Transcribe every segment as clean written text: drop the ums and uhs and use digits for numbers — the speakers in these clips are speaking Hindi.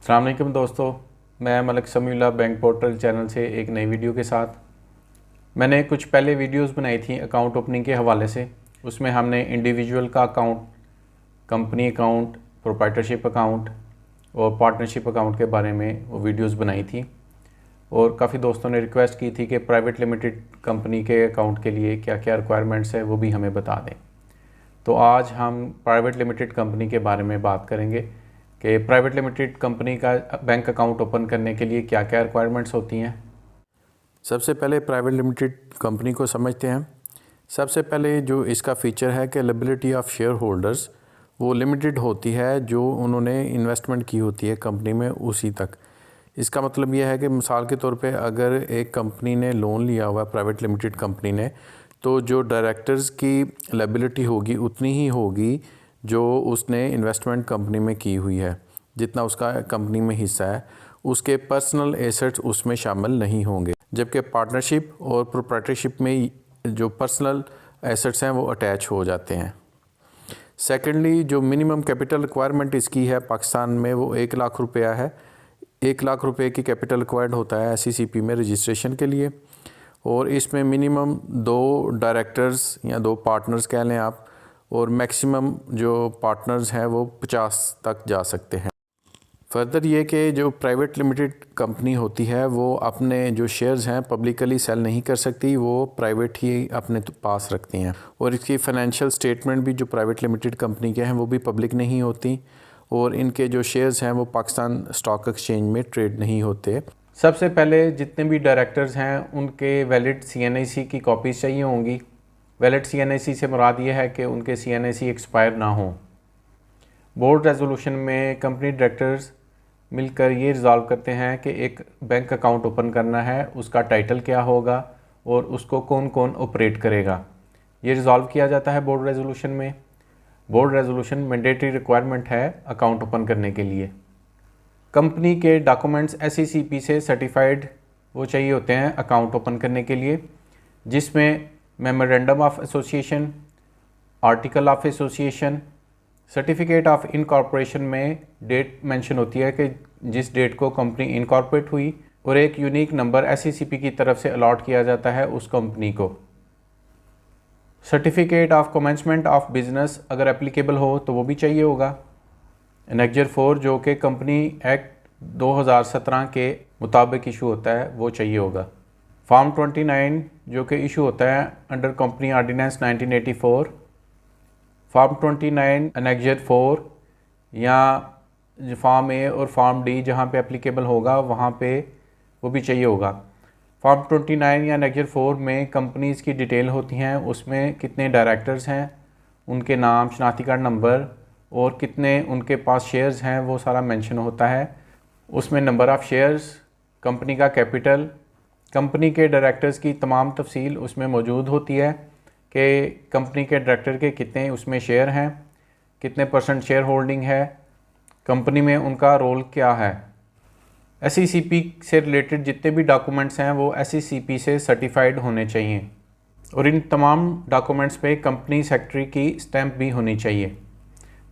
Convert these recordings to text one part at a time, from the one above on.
अस्सलाम वालेकुम दोस्तों, मैं Malik Samiullah bank portal channel से एक नई वीडियो के साथ। मैंने कुछ पहले वीडियोस बनाई थी अकाउंट ओपनिंग के हवाले से। उसमें हमने इंडिविजुअल का account, company account, proprietorship account और पार्टनरशिप अकाउंट के बारे में वो वीडियोस बनाई थी। और काफ़ी दोस्तों ने रिक्वेस्ट की थी कि प्राइवेट लिमिटेड कंपनी के अकाउंट के लिए क्या क्या रिक्वायरमेंट्स है वो भी हमें बता दें। तो आज हम प्राइवेट लिमिटेड कंपनी के बारे में बात करेंगे कि प्राइवेट लिमिटेड कंपनी का बैंक अकाउंट ओपन करने के लिए क्या क्या रिक्वायरमेंट्स होती हैं। सबसे पहले प्राइवेट लिमिटेड कंपनी को समझते हैं। सबसे पहले जो इसका फ़ीचर है कि लायबिलिटी ऑफ शेयर होल्डर्स वो लिमिटेड होती है, जो उन्होंने इन्वेस्टमेंट की होती है कंपनी में उसी तक। इसका मतलब यह है कि मिसाल के तौर पे अगर एक कंपनी ने लोन लिया हुआ है, प्राइवेट लिमिटेड कंपनी ने, तो जो डायरेक्टर्स की लायबिलिटी होगी उतनी ही होगी जो उसने इन्वेस्टमेंट कंपनी में की हुई है, जितना उसका कंपनी में हिस्सा है। उसके पर्सनल एसेट्स उसमें शामिल नहीं होंगे। जबकि पार्टनरशिप और प्रोप्राइटरशिप में जो पर्सनल एसेट्स हैं वो अटैच हो जाते हैं। सेकेंडली, जो मिनिमम कैपिटल रिक्वायरमेंट इसकी है पाकिस्तान में वो 1 लाख रुपया है। 1 लाख रुपए की कैपिटल रिक्वायर्ड होता है SECP में रजिस्ट्रेशन के लिए। और इसमें मिनिमम 2 डायरेक्टर्स या 2 पार्टनर्स कह लें आप, और मैक्सिमम जो पार्टनर्स हैं वो 50 तक जा सकते हैं। फर्दर ये कि जो प्राइवेट लिमिटेड कंपनी होती है वो अपने जो शेयर्स हैं पब्लिकली सेल नहीं कर सकती, वो प्राइवेट ही अपने पास रखती हैं। और इसकी फाइनेंशियल स्टेटमेंट भी जो प्राइवेट लिमिटेड कंपनी के हैं वो भी पब्लिक नहीं होती। और इनके जो शेयर्स हैं वो पाकिस्तान स्टॉक एक्सचेंज में ट्रेड नहीं होते। सबसे पहले जितने भी डायरेक्टर्स हैं उनके वैलिड CNIC की कॉपीज़ चाहिए होंगी। वैलिड CNIC से मुराद ये है कि उनके CNIC एक्सपायर ना हो। बोर्ड रेजोल्यूशन में कंपनी डायरेक्टर्स मिलकर ये रिजॉल्व करते हैं कि एक बैंक अकाउंट ओपन करना है, उसका टाइटल क्या होगा और उसको कौन कौन ऑपरेट करेगा। ये रिजॉल्व किया जाता है बोर्ड रेजोल्यूशन में। बोर्ड रेजोल्यूशन मैंडेटरी रिक्वायरमेंट है अकाउंट ओपन करने के लिए। कंपनी के डॉक्यूमेंट्स SECP से सर्टिफाइड वो चाहिए होते हैं अकाउंट ओपन करने के लिए, जिसमें memorandum of association, article of association, certificate of incorporation में डेट मेंशन होती है कि जिस डेट को कंपनी इनकॉर्पोरेट हुई, और एक यूनिक नंबर SECP की तरफ से अलॉट किया जाता है उस कंपनी को। Certificate of commencement of business अगर एप्लीकेबल हो तो वो भी चाहिए होगा। एनेक्जर 4 जो कि कंपनी एक्ट 2017 के मुताबिक इशू होता है वो चाहिए होगा। फॉर्म 29 जो कि इशू होता है under company ordinance 1984। Form 29 annexure 4 या फॉर्म A और फॉर्म D जहाँ पे एप्लीकेबल होगा वहाँ पे वो भी चाहिए होगा। फॉर्म 29 या एनेक्जर 4 में कंपनीज़ की डिटेल होती हैं, उसमें कितने डायरेक्टर्स हैं, उनके नाम, शनाख्ती कार्ड नंबर और कितने उनके पास शेयर्स हैं वो सारा मेंशन होता है। उसमें नंबर ऑफ़ शेयर्स, कंपनी का कैपिटल, कंपनी के डायरेक्टर्स की तमाम तफसील उसमें मौजूद होती है कि कंपनी के डायरेक्टर के कितने उसमें शेयर हैं, कितने % शेयर होल्डिंग है, कंपनी में उनका रोल क्या है। SECP से रिलेटेड जितने भी डॉक्यूमेंट्स हैं वो SECP से सर्टिफाइड होने चाहिए, और इन तमाम डॉक्यूमेंट्स पे कंपनी सेक्रेटरी की स्टैंप भी होनी चाहिए।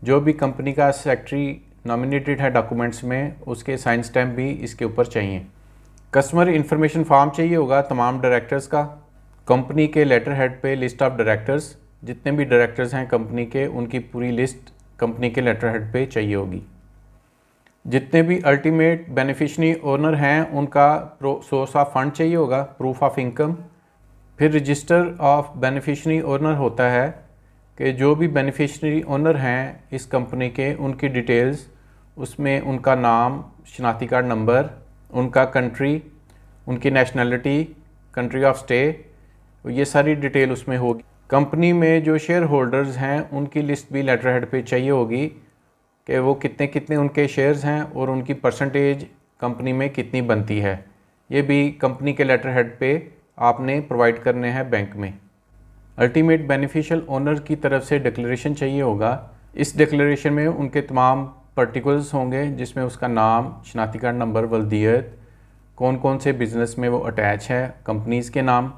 जो भी कंपनी का सेक्रेटरी नॉमिनेटेड है डॉक्यूमेंट्स में, उसके साइन स्टैंप भी इसके ऊपर चाहिए। कस्टमर इन्फॉर्मेशन फॉर्म चाहिए होगा तमाम डायरेक्टर्स का। कंपनी के लेटर हेड पे लिस्ट ऑफ डायरेक्टर्स, जितने भी डायरेक्टर्स हैं कंपनी के उनकी पूरी लिस्ट कंपनी के लेटर हेड पे चाहिए होगी। जितने भी अल्टीमेट बेनिफिशरी ओनर हैं उनका सोर्स ऑफ फंड चाहिए होगा, प्रूफ ऑफ इनकम। फिर रजिस्टर ऑफ बेनिफिशरी ओनर होता है कि जो भी बेनिफिशरी ओनर हैं इस कंपनी के उनकी डिटेल्स, उसमें उनका नाम, शनाख्ती कार्ड नंबर, उनका कंट्री, उनकी नेशनलिटी, कंट्री ऑफ स्टे, ये सारी डिटेल उसमें होगी। कंपनी में जो शेयर होल्डर्स हैं उनकी लिस्ट भी लेटर हेड पे चाहिए होगी कि वो कितने कितने उनके शेयर्स हैं और उनकी परसेंटेज कंपनी में कितनी बनती है। ये भी कंपनी के लेटर हेड पे आपने प्रोवाइड करने हैं बैंक में। अल्टीमेट बेनिफिशियल ओनर की तरफ से डिक्लेरेशन चाहिए होगा। इस डिक्लेरेशन में उनके तमाम पर्टिकुलर्स होंगे, जिसमें उसका नाम, शनाख्ती कार्ड नंबर, वल्दियत, कौन कौन से बिज़नेस में वो अटैच है, कंपनीज़ के नाम,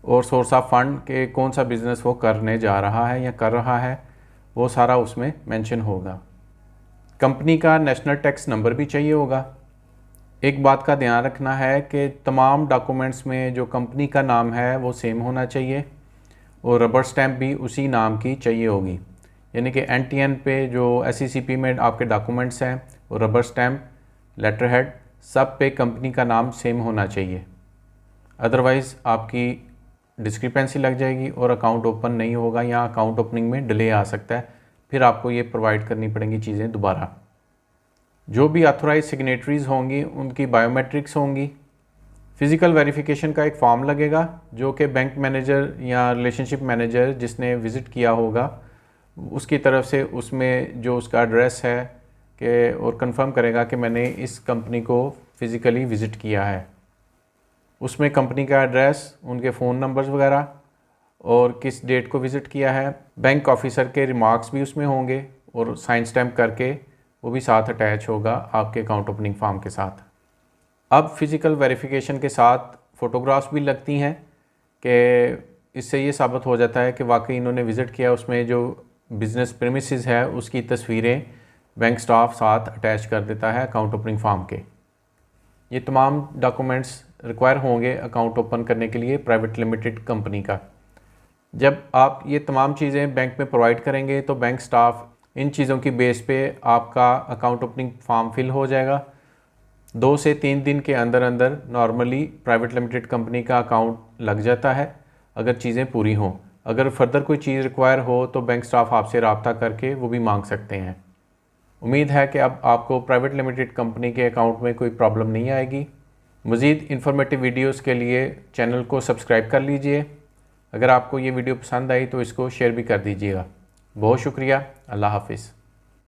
और सोर्स ऑफ फंड के कौन सा बिज़नेस वो करने जा रहा है या कर रहा है, वो सारा उसमें मेंशन होगा। कंपनी का नेशनल टैक्स नंबर भी चाहिए होगा। एक बात का ध्यान रखना है कि तमाम डॉक्यूमेंट्स में जो कंपनी का नाम है वो सेम होना चाहिए और रबर स्टैम्प भी उसी नाम की चाहिए होगी। यानी कि NTN पे जो SECP में आपके डॉक्यूमेंट्स हैं वो रबर स्टैम्प, लेटर हेड, सब पे कंपनी का नाम सेम होना चाहिए। अदरवाइज़ आपकी डिस्क्रिपेंसी लग जाएगी और अकाउंट ओपन नहीं होगा या अकाउंट ओपनिंग में डिले आ सकता है, फिर आपको ये प्रोवाइड करनी पड़ेंगी चीज़ें दोबारा। जो भी ऑथोराइज सिग्नेटरीज़ होंगी उनकी बायोमेट्रिक्स होंगी। फ़िज़िकल वेरिफिकेशन का एक फॉर्म लगेगा जो कि बैंक मैनेजर या रिलेशनशिप मैनेजर जिसने विज़िट किया होगा उसकी तरफ से उसमें जो उसका एड्रेस है कि और कंफर्म करेगा कि मैंने इस कंपनी को फ़िज़िकली विज़िट किया है। उसमें कंपनी का एड्रेस, उनके फ़ोन नंबर्स वगैरह और किस डेट को विज़िट किया है, बैंक ऑफिसर के रिमार्क्स भी उसमें होंगे और साइन स्टैम्प करके वो भी साथ अटैच होगा आपके अकाउंट ओपनिंग फॉर्म के साथ। अब फ़िज़िकल वेरिफिकेशन के साथ फ़ोटोग्राफ्स भी लगती हैं कि इससे ये साबित हो जाता है कि वाकई इन्होंने विज़िट किया। उसमें जो बिज़नेस प्रीमिसेस है उसकी तस्वीरें बैंक स्टाफ साथ अटैच कर देता है अकाउंट ओपनिंग फॉर्म के। ये तमाम डॉक्यूमेंट्स रिक्वायर होंगे अकाउंट ओपन करने के लिए प्राइवेट लिमिटेड कंपनी का। जब आप ये तमाम चीज़ें बैंक में प्रोवाइड करेंगे तो बैंक स्टाफ इन चीज़ों की बेस पे आपका अकाउंट ओपनिंग फॉर्म फिल हो जाएगा। 2 से 3 दिन के अंदर अंदर नॉर्मली प्राइवेट लिमिटेड कंपनी का अकाउंट लग जाता है अगर चीज़ें पूरी हों। अगर फर्दर कोई चीज़ रिक्वायर हो तो बैंक स्टाफ आपसे रब्ता करके वो भी मांग सकते हैं। उम्मीद है कि अब आपको प्राइवेट लिमिटेड कंपनी के अकाउंट में कोई प्रॉब्लम नहीं आएगी। मज़ीद इन्फॉर्मेटिव वीडियोस के लिए चैनल को सब्सक्राइब कर लीजिए। अगर आपको ये वीडियो पसंद आई तो इसको शेयर भी कर दीजिएगा। बहुत शुक्रिया। अल्लाह हाफिज़।